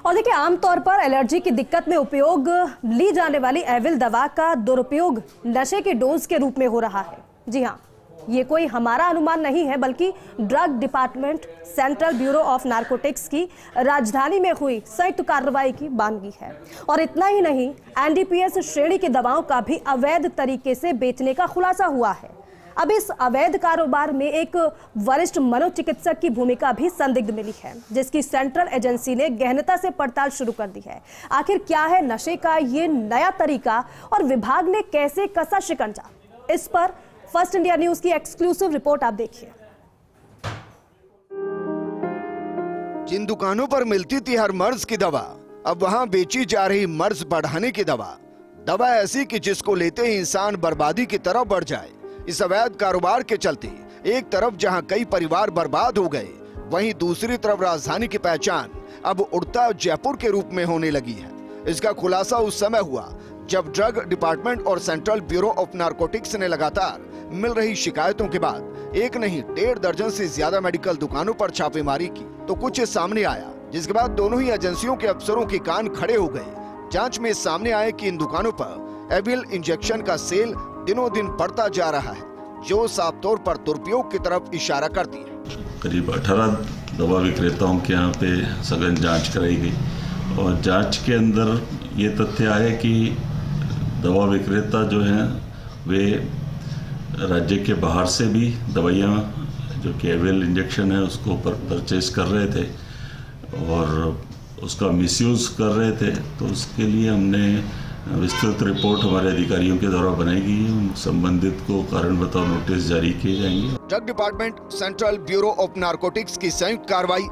और देखिए, आमतौर पर एलर्जी की दिक्कत में उपयोग ली जाने वाली एविल दवा का दुरुपयोग नशे के डोज के रूप में हो रहा है। जी हाँ, ये कोई हमारा अनुमान नहीं है, बल्कि drug department, central bureau of narcotics की राजधानी में हुई संयुक्त कार्रवाई की बानगी है। और इतना ही नहीं, एनडीपीएस श्रेणी की दवाओं का भी अवैध तरीके से बेचने का खुलासा हुआ है। अब इस अवैध कारोबार में एक वरिष्ठ मनोचिकित्सक की भूमिका भी संदिग्ध मिली है, जिसकी सेंट्रल एजेंसी ने गहनता से पड़ताल शुरू कर दी है। आखिर क्या है नशे का ये नया तरीका और विभाग ने कैसे कसा शिकंजा, इस पर फर्स्ट इंडिया न्यूज की एक्सक्लूसिव रिपोर्ट आप देखिए। जिन दुकानों पर मिलती थी हर मर्ज की दवा, अब वहां बेची जा रही मर्ज बढ़ाने की दवा ऐसी कि जिसको लेते ही इंसान बर्बादी की तरफ बढ़ जाए। इस अवैध कारोबार के चलते एक तरफ जहां कई परिवार बर्बाद हो गए, वहीं दूसरी तरफ राजधानी की पहचान अब उड़ता जयपुर के रूप में होने लगी है। इसका खुलासा उस समय हुआ जब ड्रग डिपार्टमेंट और सेंट्रल ब्यूरो ऑफ नारकोटिक्स ने लगातार मिल रही शिकायतों के बाद एक नहीं 1.5 दर्जन से ज्यादा मेडिकल दुकानों पर छापेमारी की तो कुछ सामने आया, जिसके बाद दोनों ही एजेंसियों के अफसरों के कान खड़े हो गए। जांच में सामने आए कि इन दुकानों पर एविल इंजेक्शन का सेल दिनों दिन बढ़ता जा रहा है, जो साफ तौर पर दुरुपयोग की तरफ इशारा करती है। करीब 18 दवा विक्रेताओं के यहाँ पे सघन जांच कराई गई और जांच के अंदर ये तथ्य आए कि दवा विक्रेता जो हैं वे राज्य के बाहर से भी दवाइयाँ जो कि एविल इंजेक्शन है उसको परचेज कर रहे थे और उसका मिसयूज़ कर रहे थे। तो उसके लिए हमने विस्तृत रिपोर्ट हमारे अधिकारियों के द्वारा बनाई गई है। संबंधित को कारण बताओ नोटिस जारी किए जाएंगे। Drug department, central bureau of narcotics की संयुक्त कार्रवाई,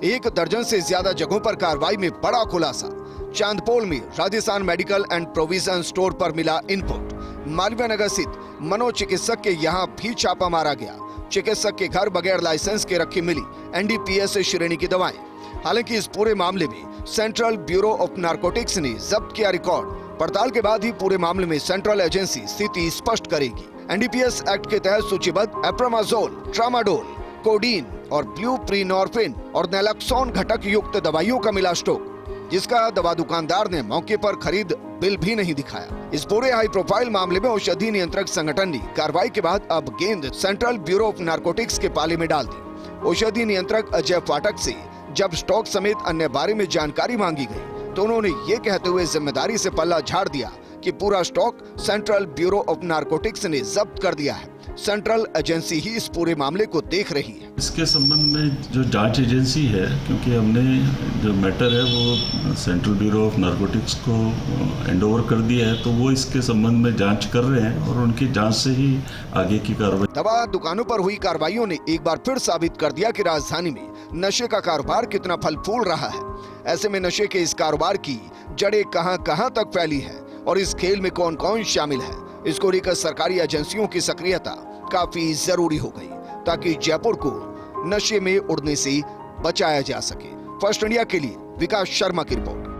1 दर्जन से ज्यादा जगहों पर कार्रवाई में बड़ा खुलासा। चांदपोल में Rajasthan medical and provision store पर मिला इनपुट। मालवीय नगर स्थित मनोचिकित्सक के यहाँ भी छापा मारा गया। चिकित्सक के घर बगैर लाइसेंस के रखी मिली एनडीपीएस श्रेणी की दवाएं। हालांकि इस पूरे मामले में सेंट्रल ब्यूरो ऑफ नारकोटिक्स ने जब्त किया रिकॉर्ड। पड़ताल के बाद ही पूरे मामले में सेंट्रल एजेंसी स्थिति स्पष्ट करेगी। एनडीपीएस एक्ट के तहत सूचीबद्ध एप्रामाजोल, ट्रामाडोल, कोडीन और ब्यूप्रीनोर्फिन और नैलक्सोन घटक युक्त दवाइयों का मिला स्टॉक, जिसका दवा दुकानदार ने मौके पर खरीद बिल भी नहीं दिखाया। इस पूरे हाई प्रोफाइल मामले में औषधि नियंत्रक संगठन ने कार्रवाई के बाद अब गेंद सेंट्रल ब्यूरो ऑफ नारकोटिक्स के पाले में डाल दी। औषधि नियंत्रक अजय फाटक से जब स्टॉक समेत अन्य बारे में जानकारी मांगी गई तो उन्होंने ये कहते हुए जिम्मेदारी से पल्ला झाड़ दिया कि पूरा stock central bureau of narcotics ने जब्त कर दिया है। सेंट्रल एजेंसी ही इस पूरे मामले को देख रही है। इसके संबंध में जो जांच एजेंसी है, क्योंकि हमने जो मैटर है वो सेंट्रल ब्यूरो ऑफ नारकोटिक्स को हैंडओवर कर दिया है, तो वो इसके संबंध में जांच कर रहे हैं और उनकी जांच से ही आगे की कार्रवाई। दवा दुकानों पर हुई कार्रवाइयों ने एक बार फिर साबित कर दिया कि राजधानी में नशे का कारोबार कितना फल फूल रहा है। ऐसे में नशे के इस कारोबार की जड़ें कहां तक फैली है और इस खेल में कौन कौन शामिल है, इसको लेकर सरकारी एजेंसियों की सक्रियता काफी जरूरी हो गई, ताकि जयपुर को नशे में उड़ने से बचाया जा सके। फर्स्ट इंडिया के लिए विकास शर्मा की रिपोर्ट।